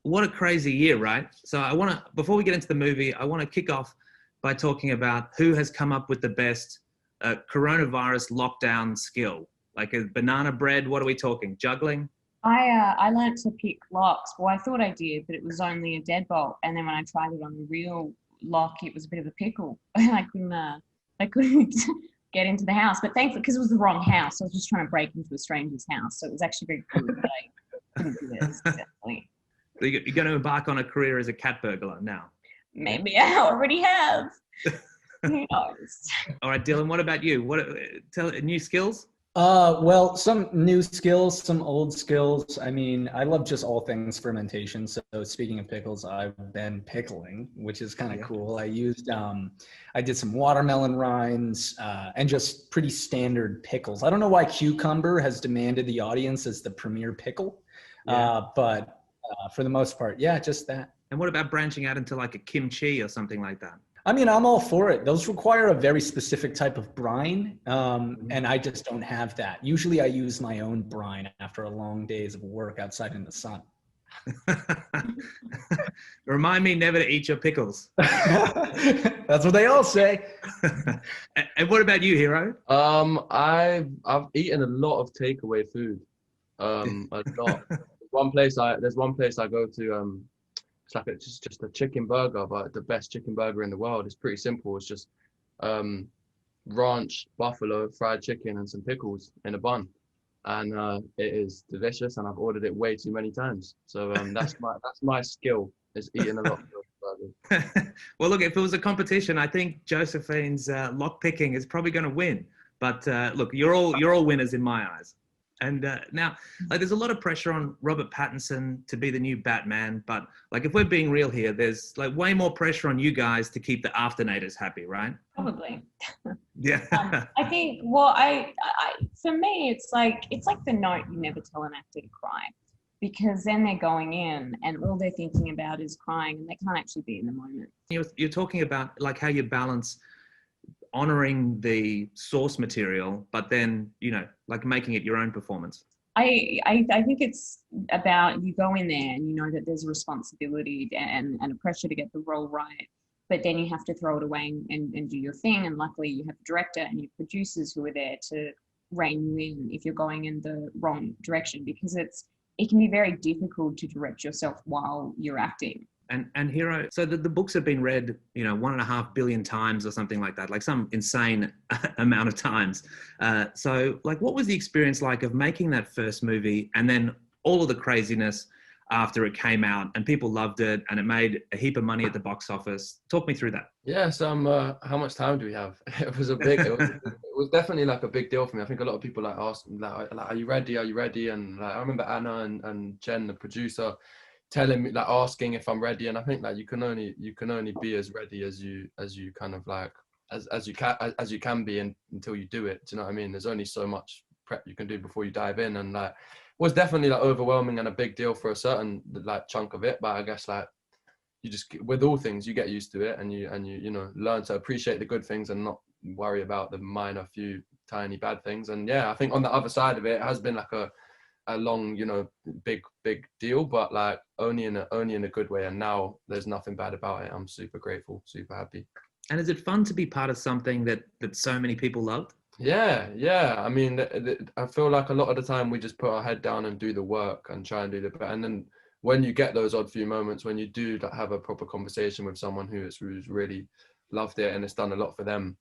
what a crazy year, right? So before we get into the movie, I want to kick off by talking about who has come up with the best coronavirus lockdown skill. Like a banana bread, what are we talking? Juggling? I learned to pick locks. Well, I thought I did, but it was only a deadbolt. And then when I tried it on the real lock, it was a bit of a pickle. I couldn't get into the house. But thankfully, because it was the wrong house, I was just trying to break into a stranger's house. So it was actually very good, but I couldn't do this, definitely. So you're going to embark on a career as a cat burglar now? Maybe I already have. Who knows? All right, Dylan, what about you? Tell new skills? Well, some new skills, some old skills. I mean, I love just all things fermentation. So speaking of pickles, I've been pickling, which is kind of cool. I did some watermelon rinds, and just pretty standard pickles. I don't know why cucumber has demanded the audience as the premier pickle, but for the most part, yeah, just that. And what about branching out into like a kimchi or something like that? I mean, I'm all for it. Those require a very specific type of brine, and I just don't have that. Usually I use my own brine after a long days of work outside in the sun. Remind me never to eat your pickles. That's what they all say. And what about you, Hero? I've eaten a lot of takeaway food. A lot. There's one place I go to. It's just a chicken burger, but the best chicken burger in the world. It's pretty simple. It's just ranch, buffalo, fried chicken, and some pickles in a bun, and it is delicious. And I've ordered it way too many times. So that's my skill, is eating a lot of burgers. Well, look, if it was a competition, I think Josephine's lock picking is probably going to win. But look, you're all winners in my eyes. And now, like, there's a lot of pressure on Robert Pattinson to be the new Batman. But like, if we're being real here, there's like way more pressure on you guys to keep the afternators happy, right? Probably. Yeah. I think. Well, I for me, it's like the note you never tell an actor to cry, because then they're going in and all they're thinking about is crying, and they can't actually be in the moment. You're talking about like how you balance honoring the source material, but then, like making it your own performance. I think it's about, you go in there and you know that there's a responsibility and a pressure to get the role right, but then you have to throw it away and do your thing. And luckily you have a director and your producers who are there to rein you in if you're going in the wrong direction, because it can be very difficult to direct yourself while you're acting. And Hero, so the books have been read, 1.5 billion times or something like that, like some insane amount of times. So like, what was the experience like of making that first movie and then all of the craziness after it came out and people loved it and it made a heap of money at the box office? Talk me through that. Yeah, so how much time do we have? It was definitely like a big deal for me. I think a lot of people like asked, like, are you ready? Are you ready? And like, I remember Anna and Jen, the producer, telling me, like, asking if I'm ready, and I think that you can only be as ready as you kind of like as you can be until you do it. Do you know what I mean? There's only so much prep you can do before you dive in, and like, it was definitely like overwhelming and a big deal for a certain like chunk of it. But I guess like, you just, with all things, you get used to it, and you learn to appreciate the good things and not worry about the minor few tiny bad things. And yeah, I think on the other side of it, it has been like a long, big deal, but like only in a good way. And now there's nothing bad about it. I'm super grateful, super happy. And is it fun to be part of something that so many people loved? Yeah. I mean, I feel like a lot of the time we just put our head down and do the work and try and do the best. And then when you get those odd few moments, when you do have a proper conversation with someone who's really loved it and it's done a lot for them,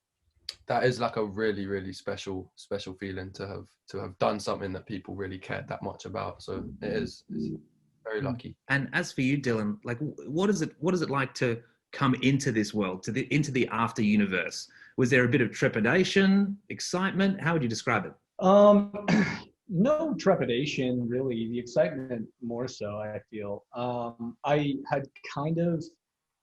that is like a really, really special feeling to have done something that people really cared that much about. So it's very lucky. And as for you, Dylan, like, what is it like to come into this world, into the after universe? Was there a bit of trepidation, excitement? How would you describe it? No trepidation, really. The excitement more so, I feel. I had kind of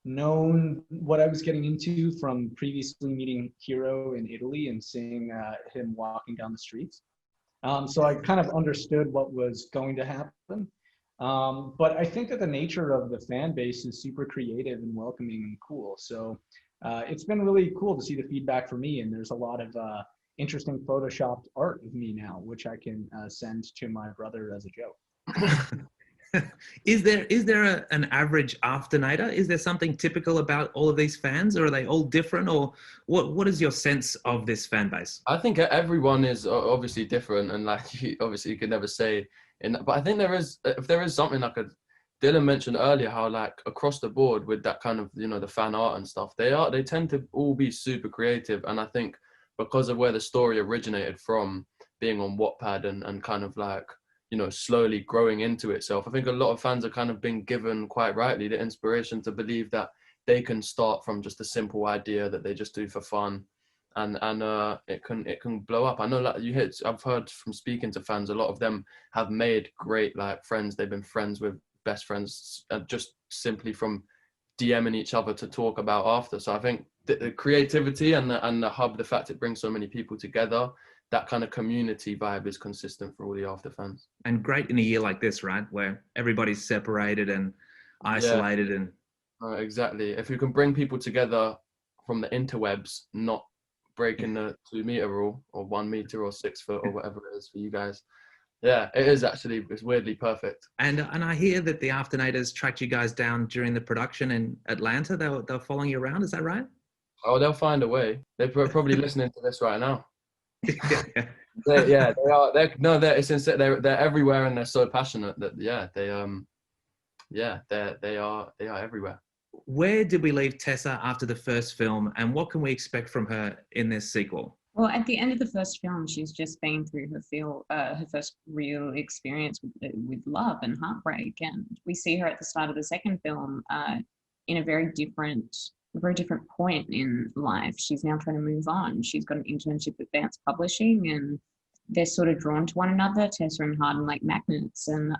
known what I was getting into from previously meeting Hero in Italy and seeing him walking down the streets. So I kind of understood what was going to happen. But I think that the nature of the fan base is super creative and welcoming and cool. So it's been really cool to see the feedback from me. And there's a lot of interesting photoshopped art of me now, which I can send to my brother as a joke. Is there an average afternator? Is there something typical about all of these fans, or are they all different? Or what is your sense of this fan base? I think everyone is obviously different, and like obviously you can never say but I think if there is something like Dylan mentioned earlier, how like across the board with that kind of, the fan art and stuff, they tend to all be super creative. And I think because of where the story originated from, being on Wattpad and kind of like, slowly growing into itself, I think a lot of fans are kind of been given, quite rightly, the inspiration to believe that they can start from just a simple idea that they just do for fun, and it can blow up. I know, like I've heard from speaking to fans, a lot of them have made great like friends. They've been friends with best friends just simply from DMing each other to talk about after. So I think the creativity and the hub, the fact it brings so many people together, that kind of community vibe is consistent for all the after fans. And great in a year like this, right, where everybody's separated and isolated. Yeah. And exactly. If you can bring people together from the interwebs, not breaking the 2 meter rule or 1 meter or 6 foot or whatever it is for you guys. Yeah, it's weirdly perfect. And I hear that the Afternators tracked you guys down during the production in Atlanta. They were following you around. Is that right? Oh, they'll find a way. They're probably listening to this right now. They are. It's insane. They're everywhere, and they're so passionate that they are everywhere. Where did we leave Tessa after the first film, and what can we expect from her in this sequel? Well, at the end of the first film, she's just been through her first real experience with love and heartbreak, and we see her at the start of the second film in a very different point in life. She's now trying to move on. She's got an internship at Vance Publishing, and they're sort of drawn to one another, Tessa and Harden, like magnets. And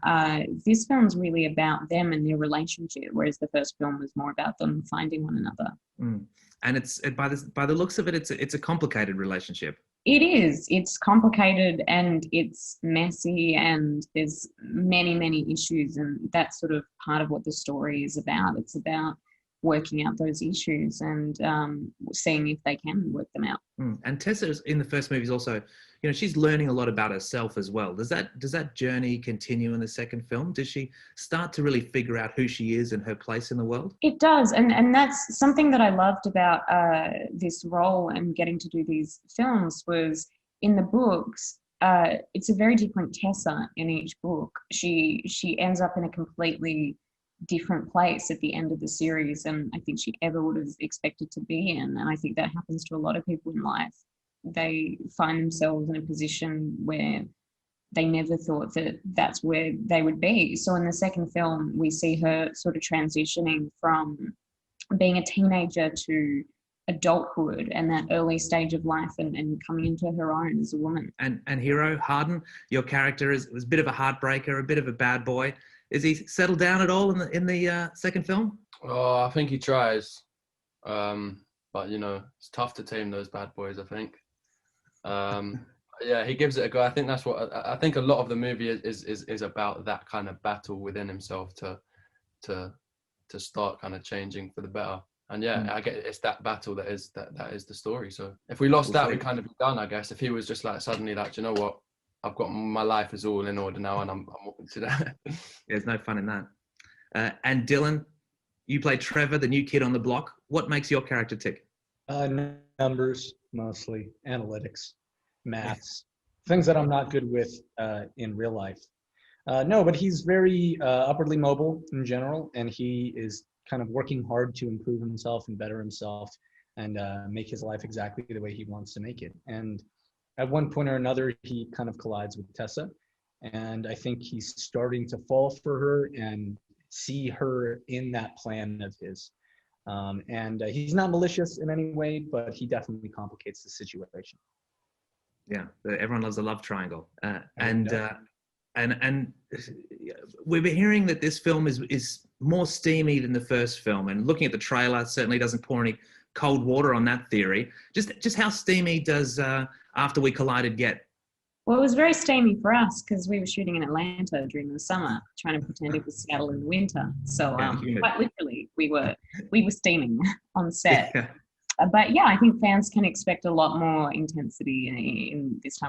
this film's really about them and their relationship, whereas the first film was more about them finding one another. Mm. And by the looks of it, it's a complicated relationship. It is. It's complicated and it's messy, and there's many, many issues, and that's sort of part of what the story is about. It's about working out those issues and seeing if they can work them out. And Tessa in the first movie is also, she's learning a lot about herself as well. Does that journey continue in the second film? Does she start to really figure out who she is and her place in the world? It does, and that's something that I loved about this role and getting to do these films was in the books. It's a very different Tessa in each book. She ends up in a completely different place at the end of the series than I think she ever would have expected to be in. And I think that happens to a lot of people in life. They find themselves in a position where they never thought that that's where they would be. So in the second film, we see her sort of transitioning from being a teenager to adulthood and that early stage of life and coming into her own as a woman. And Hero, Harden, your character was a bit of a heartbreaker, a bit of a bad boy. Is he settled down at all in the second film? Oh, I think he tries, but it's tough to tame those bad boys, I think. Yeah, he gives it a go. I think that's what I think. A lot of the movie is about that kind of battle within himself to start kind of changing for the better. And I get it's that battle that is the story. So if we lost that, we'd kind of be done, I guess. If he was just like suddenly like, you know what? I've got my life is all in order now, and I'm walking to that. There's no fun in that. And Dylan, you play Trevor, the new kid on the block. What makes your character tick? Numbers, mostly analytics, maths, things that I'm not good with in real life. No, but he's very upwardly mobile in general, and he is kind of working hard to improve himself and better himself and make his life exactly the way he wants to make it. And at one point or another, he kind of collides with Tessa, and I think he's starting to fall for her and see her in that plan of his. And he's not malicious in any way, but he definitely complicates the situation. Yeah, everyone loves a love triangle, and we've been hearing that this film is more steamy than the first film, and looking at the trailer certainly doesn't pour any cold water on that theory. Just how steamy does After We Collided get? Well, it was very steamy for us because we were shooting in Atlanta during the summer, trying to pretend it was Seattle in the winter. So quite literally, we were steaming on set. Yeah. But yeah, I think fans can expect a lot more intensity in this time